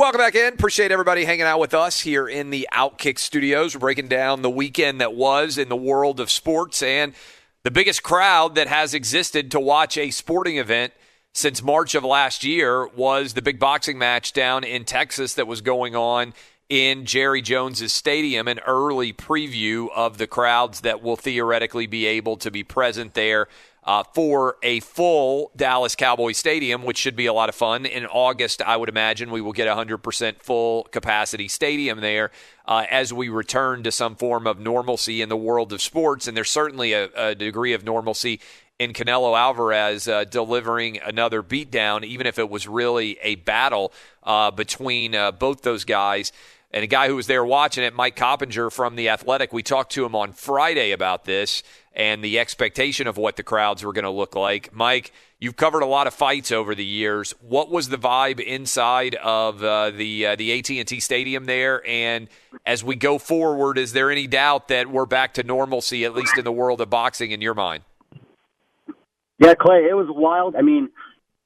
welcome back in. Appreciate everybody hanging out with us here in the Outkick studios. We're breaking down the weekend that was in the world of sports and the biggest crowd that has existed to watch a sporting event since March of last year was the big boxing match down in Texas that was going on in Jerry Jones's stadium, an early preview of the crowds that will theoretically be able to be present there for a full Dallas Cowboys stadium, which should be a lot of fun. In August, I would imagine we will get a 100% full capacity stadium there as we return to some form of normalcy in the world of sports. And there's certainly a degree of normalcy in Canelo Alvarez delivering another beatdown, even if it was really a battle between both those guys. And a guy who was there watching it, Mike Coppinger from The Athletic, we talked to him on Friday about this and the expectation of what the crowds were going to look like. Mike, you've covered a lot of fights over the years. What was the vibe inside of the AT&T Stadium there? And as we go forward, is there any doubt that we're back to normalcy, at least in the world of boxing, in your mind? Yeah, Clay, it was wild. I mean,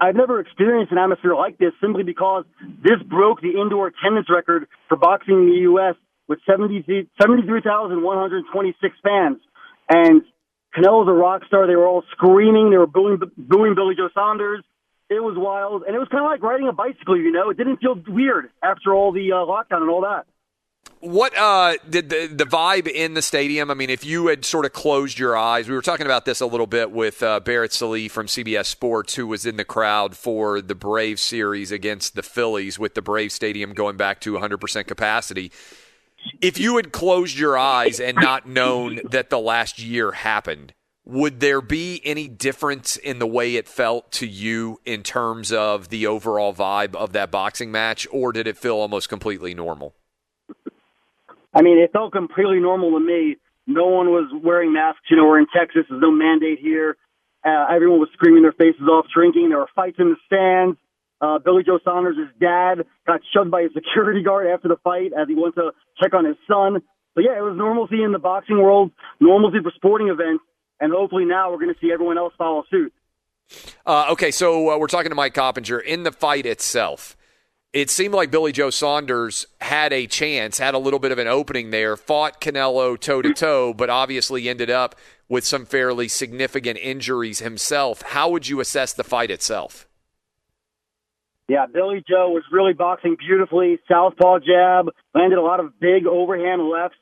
I've never experienced an atmosphere like this simply because this broke the indoor attendance record for boxing in the U.S. with 73,126 fans. And Canelo's a rock star. They were all screaming. They were booing Billy Joe Saunders. It was wild. And it was kind of like riding a bicycle, you know. It didn't feel weird after all the lockdown and all that. What did the vibe in the stadium? I mean, if you had sort of closed your eyes, we were talking about this a little bit with Barrett Salih from CBS Sports, who was in the crowd for the Braves series against the Phillies with the Braves Stadium going back to 100% capacity. If you had closed your eyes and not known that the last year happened, would there be any difference in the way it felt to you in terms of the overall vibe of that boxing match, or did it feel almost completely normal? I mean, it felt completely normal to me. No one was wearing masks. You know, we're in Texas. There's no mandate here. Everyone was screaming their faces off, drinking. There were fights in the stands. Billy Joe Saunders' dad got shoved by a security guard after the fight as he went to check on his son. So, yeah, it was normalcy in the boxing world, normalcy for sporting events, and hopefully now we're going to see everyone else follow suit. Okay, so we're talking to Mike Coppinger. In the fight itself, it seemed like Billy Joe Saunders had a chance, had a little bit of an opening there, fought Canelo toe-to-toe, but obviously ended up with some fairly significant injuries himself. How would you assess the fight itself? Yeah, Billy Joe was really boxing beautifully. Southpaw jab, landed a lot of big overhand lefts.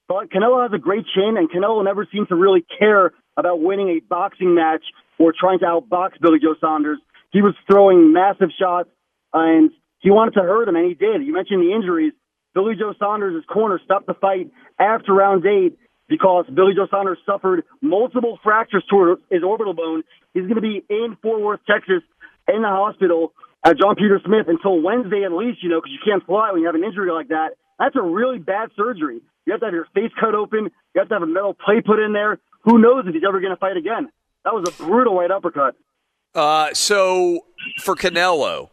But Canelo has a great chin, and Canelo never seemed to really care about winning a boxing match or trying to outbox Billy Joe Saunders. He was throwing massive shots, and he wanted to hurt him, and he did. You mentioned the injuries. Billy Joe Saunders' corner stopped the fight after round 8 because Billy Joe Saunders suffered multiple fractures to his orbital bone. He's going to be in Fort Worth, Texas, in the hospital at John Peter Smith until Wednesday at least, you know, because you can't fly when you have an injury like that. That's a really bad surgery. You have to have your face cut open. You have to have a metal plate put in there. Who knows if he's ever going to fight again? That was a brutal right uppercut. So for Canelo,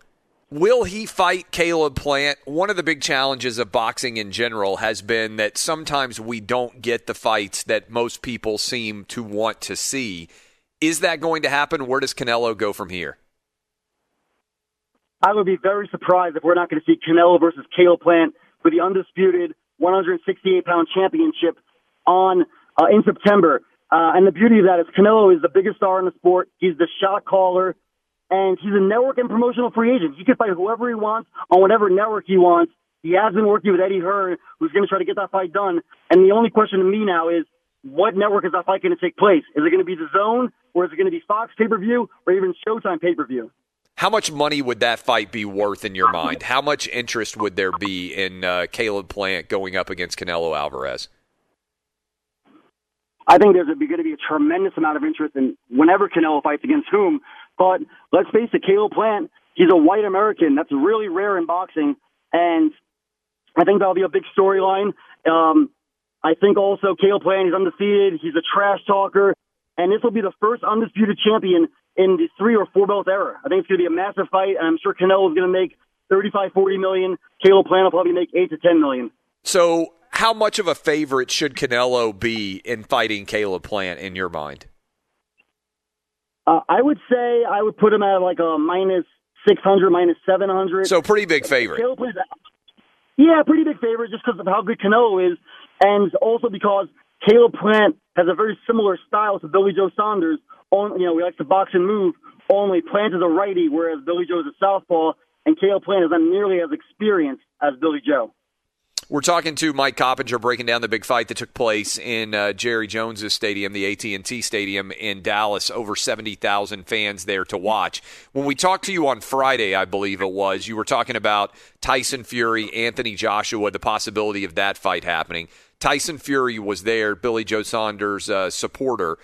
will he fight Caleb Plant? One of the big challenges of boxing in general has been that sometimes we don't get the fights that most people seem to want to see. Is that going to happen? Where does Canelo go from here? I would be very surprised if we're not going to see Canelo versus Caleb Plant for the undisputed 168-pound championship in September. And the beauty of that is Canelo is the biggest star in the sport. He's the shot caller, and he's a network and promotional free agent. He can fight whoever he wants on whatever network he wants. He has been working with Eddie Hearn, who's going to try to get that fight done. And the only question to me now is, what network is that fight going to take place? Is it going to be DAZN, or is it going to be Fox pay-per-view, or even Showtime pay-per-view? How much money would that fight be worth in your mind? How much interest would there be in Caleb Plant going up against Canelo Alvarez? I think there's going to be a tremendous amount of interest in whenever Canelo fights against whom. But let's face it, Caleb Plant, he's a white American. That's really rare in boxing. And I think that'll be a big storyline. I think also Caleb Plant is undefeated. He's a trash talker. And this will be the first undisputed champion in the 3 or 4 belt era. I think it's going to be a massive fight, and I'm sure Canelo is going to make $35-40 million. Caleb Plant will probably make $8 to $10 million. So how much of a favorite should Canelo be in fighting Caleb Plant in your mind? I would say I would put him at like a minus -600, -700. So pretty big favorite. Yeah, pretty big favorite just because of how good Canelo is, and also because Caleb Plant has a very similar style to Billy Joe Saunders. He likes to box and move. Only Plant is a righty, whereas Billy Joe is a southpaw, and Caleb Plant is not nearly as experienced as Billy Joe. We're talking to Mike Coppinger, breaking down the big fight that took place in Jerry Jones's stadium, the AT&T Stadium in Dallas. Over 70,000 fans there to watch. When we talked to you on Friday, I believe it was, you were talking about Tyson Fury, Anthony Joshua, the possibility of that fight happening. Tyson Fury was there, Billy Joe Saunders' supporter.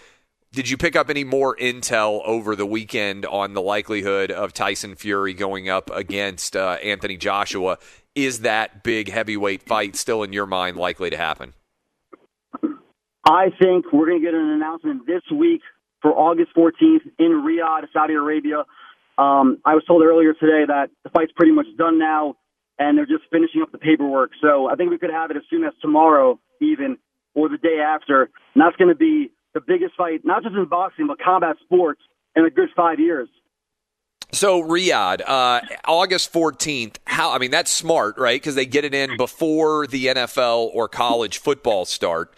Did you pick up any more intel over the weekend on the likelihood of Tyson Fury going up against Anthony Joshua? Is that big heavyweight fight still in your mind likely to happen? I think we're going to get an announcement this week for August 14th in Riyadh, Saudi Arabia. I was told earlier today that the fight's pretty much done now, and they're just finishing up the paperwork. So I think we could have it as soon as tomorrow even, or the day after. And that's going to be the biggest fight, not just in boxing, but combat sports in a good 5 years. So Riyadh, August 14th, that's smart, right? Because they get it in before the NFL or college football start.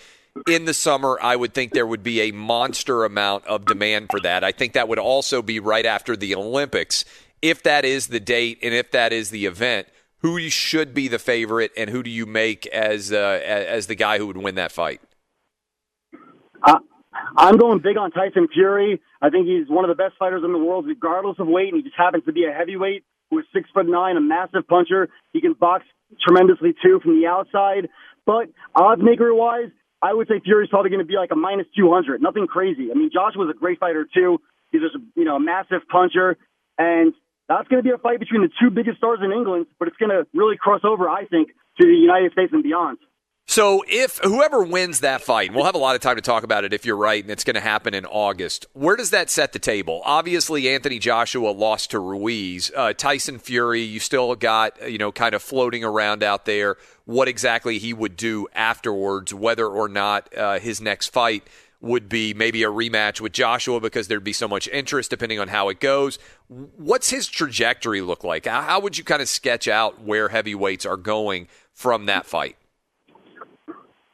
In the summer, I would think there would be a monster amount of demand for that. I think that would also be right after the Olympics. If that is the date and if that is the event, who should be the favorite and who do you make as the guy who would win that fight? I'm going big on Tyson Fury. I think he's one of the best fighters in the world, regardless of weight, and he just happens to be a heavyweight who is 6'9", a massive puncher. He can box tremendously, too, from the outside. But odds maker-wise, I would say Fury's probably going to be like a -200, nothing crazy. I mean, Joshua's a great fighter, too. He's just, a massive puncher, and that's going to be a fight between the two biggest stars in England, but it's going to really cross over, I think, to the United States and beyond. So if whoever wins that fight, and we'll have a lot of time to talk about it if you're right, and it's going to happen in August, where does that set the table? Obviously, Anthony Joshua lost to Ruiz. Tyson Fury, you still got, kind of floating around out there what exactly he would do afterwards, whether or not his next fight would be maybe a rematch with Joshua because there'd be so much interest depending on how it goes. What's his trajectory look like? How would you kind of sketch out where heavyweights are going from that fight?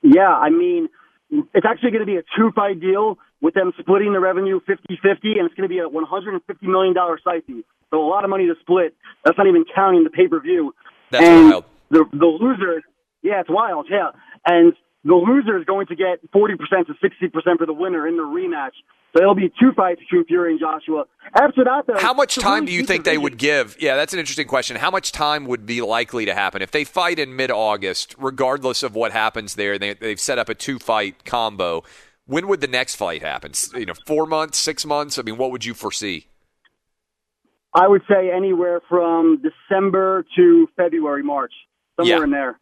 Yeah, I mean, it's actually going to be a two-fight deal with them splitting the revenue 50-50, and it's going to be a $150 million site fee. So a lot of money to split. That's not even counting the pay-per-view. That's wild. The loser, yeah, it's wild, yeah. And the loser is going to get 40% to 60% for the winner in the rematch. So it'll be two fights between Fury and Joshua. After that, though, how much time do you think they would give? Yeah, that's an interesting question. How much time would be likely to happen if they fight in mid-August, regardless of what happens there? They've set up a two-fight combo. When would the next fight happen? 4 months, 6 months? I mean, what would you foresee? I would say anywhere from December to February, March, somewhere in there.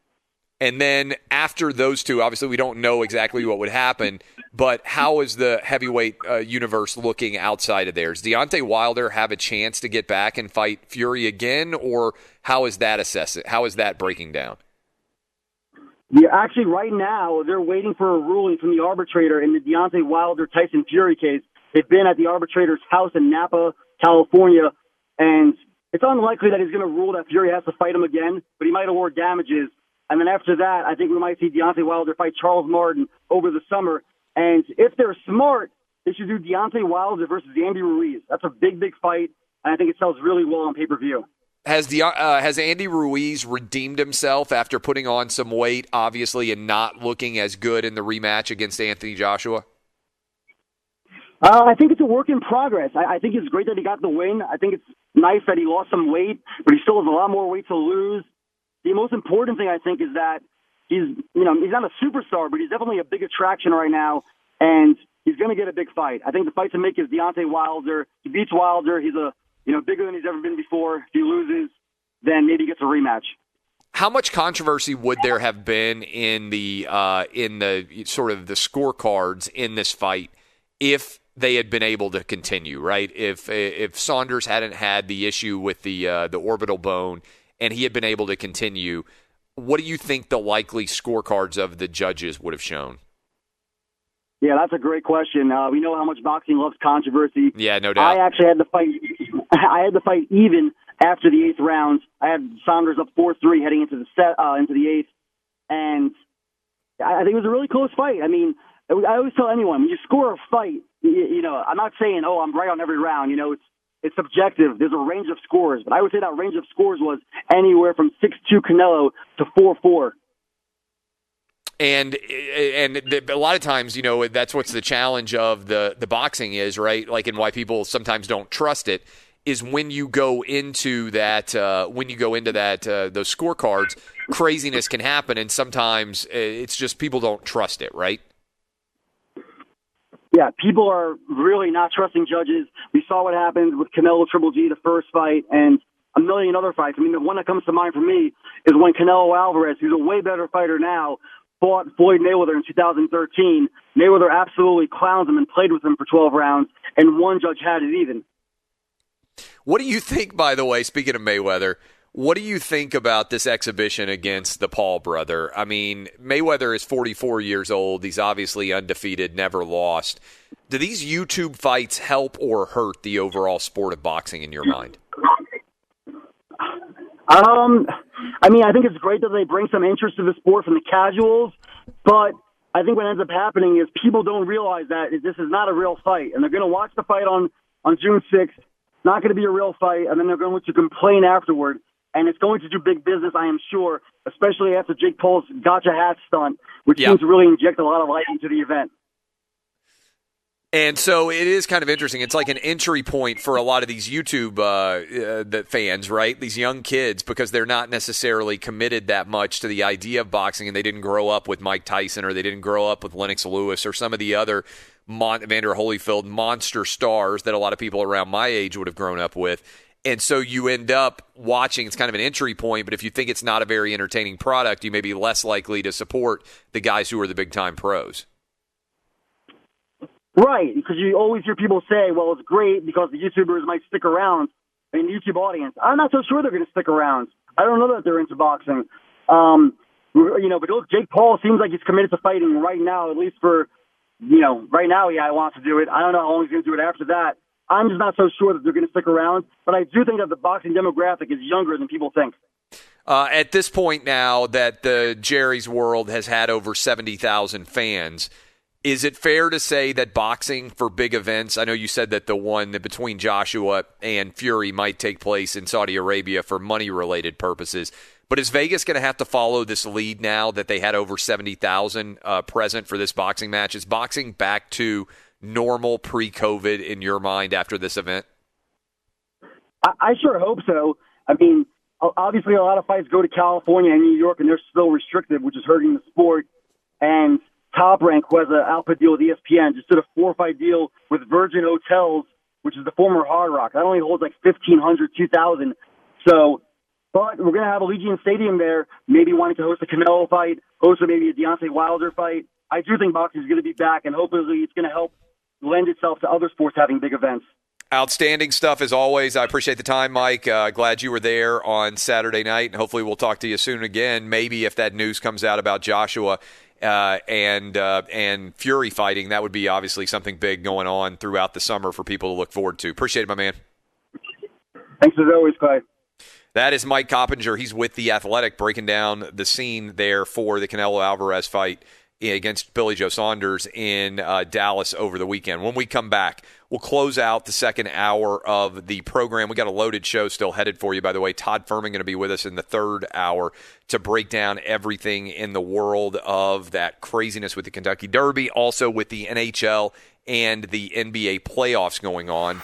And then after those two, obviously we don't know exactly what would happen, but how is the heavyweight universe looking outside of theirs? Does Deontay Wilder have a chance to get back and fight Fury again, or how is that assessed? How is that breaking down? Yeah, actually, right now, they're waiting for a ruling from the arbitrator in the Deontay Wilder-Tyson Fury case. They've been at the arbitrator's house in Napa, California, and it's unlikely that he's going to rule that Fury has to fight him again, but he might award damages. And then after that, I think we might see Deontay Wilder fight Charles Martin over the summer. And if they're smart, they should do Deontay Wilder versus Andy Ruiz. That's a big, big fight, and I think it sells really well on pay-per-view. Has Andy Ruiz redeemed himself after putting on some weight, obviously, and not looking as good in the rematch against Anthony Joshua? I think it's a work in progress. I think it's great that he got the win. I think it's nice that he lost some weight, but he still has a lot more weight to lose. The most important thing, I think, is that he's not a superstar, but he's definitely a big attraction right now, and he's going to get a big fight. I think the fight to make is Deontay Wilder. He beats Wilder. He's bigger than he's ever been before. If he loses, then maybe he gets a rematch. How much controversy would there have been in the sort of the scorecards in this fight if they had been able to continue, right? If Saunders hadn't had the issue with the orbital bone and he had been able to continue, what do you think the likely scorecards of the judges would have shown? Yeah, that's a great question. We know how much boxing loves controversy. Yeah, no doubt. I actually had the fight. I had the fight even after the 8th round. I had Saunders up 4-3 heading into into the 8th, and I think it was a really close fight. I mean, I always tell anyone, when you score a fight, I'm not saying, I'm right on every round. It's subjective. There's a range of scores, but I would say that range of scores was anywhere from 6-2 Canelo to 4-4. And a lot of times, that's what's the challenge of the boxing is, right? Like, and why people sometimes don't trust it is when you go into that, those scorecards, craziness can happen, and sometimes it's just people don't trust it, right? Yeah, people are really not trusting judges. We saw what happened with Canelo Triple G, the first fight, and a million other fights. I mean, the one that comes to mind for me is when Canelo Alvarez, who's a way better fighter now, fought Floyd Mayweather in 2013. Mayweather absolutely clowns him and played with him for 12 rounds, and one judge had it even. What do you think, by the way, speaking of Mayweather, what do you think about this exhibition against the Paul brother? I mean, Mayweather is 44 years old. He's obviously undefeated, never lost. Do these YouTube fights help or hurt the overall sport of boxing in your mind? I think it's great that they bring some interest to the sport from the casuals, but I think what ends up happening is people don't realize that this is not a real fight, and they're going to watch the fight on June 6th. It's not going to be a real fight, and then they're going to complain afterward, and it's going to do big business, I am sure, especially after Jake Paul's gotcha hat stunt, which seems to really inject a lot of life into the event. And so it is kind of interesting. It's like an entry point for a lot of these YouTube the fans, right? These young kids, because they're not necessarily committed that much to the idea of boxing, and they didn't grow up with Mike Tyson, or they didn't grow up with Lennox Lewis, or some of the other Evander Holyfield monster stars that a lot of people around my age would have grown up with. And so you end up watching, it's kind of an entry point, but if you think it's not a very entertaining product, you may be less likely to support the guys who are the big-time pros. Right, because you always hear people say, well, it's great because the YouTubers might stick around in the YouTube audience. I'm not so sure they're going to stick around. I don't know that they're into boxing. But look, Jake Paul seems like he's committed to fighting right now, at least for, right now he wants to do it. I don't know how long he's going to do it after that. I'm just not so sure that they're going to stick around, but I do think that the boxing demographic is younger than people think. At this point now that the Jerry's World has had over 70,000 fans, is it fair to say that boxing for big events, I know you said that the one between Joshua and Fury might take place in Saudi Arabia for money-related purposes, but is Vegas going to have to follow this lead now that they had over 70,000 present for this boxing match? Is boxing back to normal pre-COVID in your mind after this event? I sure hope so. I mean, obviously a lot of fights go to California and New York, and they're still restricted, which is hurting the sport. And Top Rank, who has an output deal with ESPN, just did a 4-fight deal with Virgin Hotels, which is the former Hard Rock. That only holds like 1,500, 2,000. So, but we're going to have Allegiant Stadium there, maybe wanting to host a Canelo fight, host maybe a Deontay Wilder fight. I do think boxing is going to be back, and hopefully it's going to help lend itself to other sports having big events. Outstanding stuff as always. I appreciate the time, Mike. Glad you were there on Saturday night, and hopefully we'll talk to you soon again. Maybe if that news comes out about Joshua and Fury fighting, that would be obviously something big going on throughout the summer for people to look forward to. Appreciate it, my man. Thanks as always, Clay. That is Mike Coppinger. He's with The Athletic, breaking down the scene there for the Canelo Alvarez fight against Billy Joe Saunders in Dallas over the weekend. When we come back, we'll close out the second hour of the program. We got a loaded show still headed for you, by the way. Todd Furman going to be with us in the third hour to break down everything in the world of that craziness with the Kentucky Derby, also with the NHL and the NBA playoffs going on.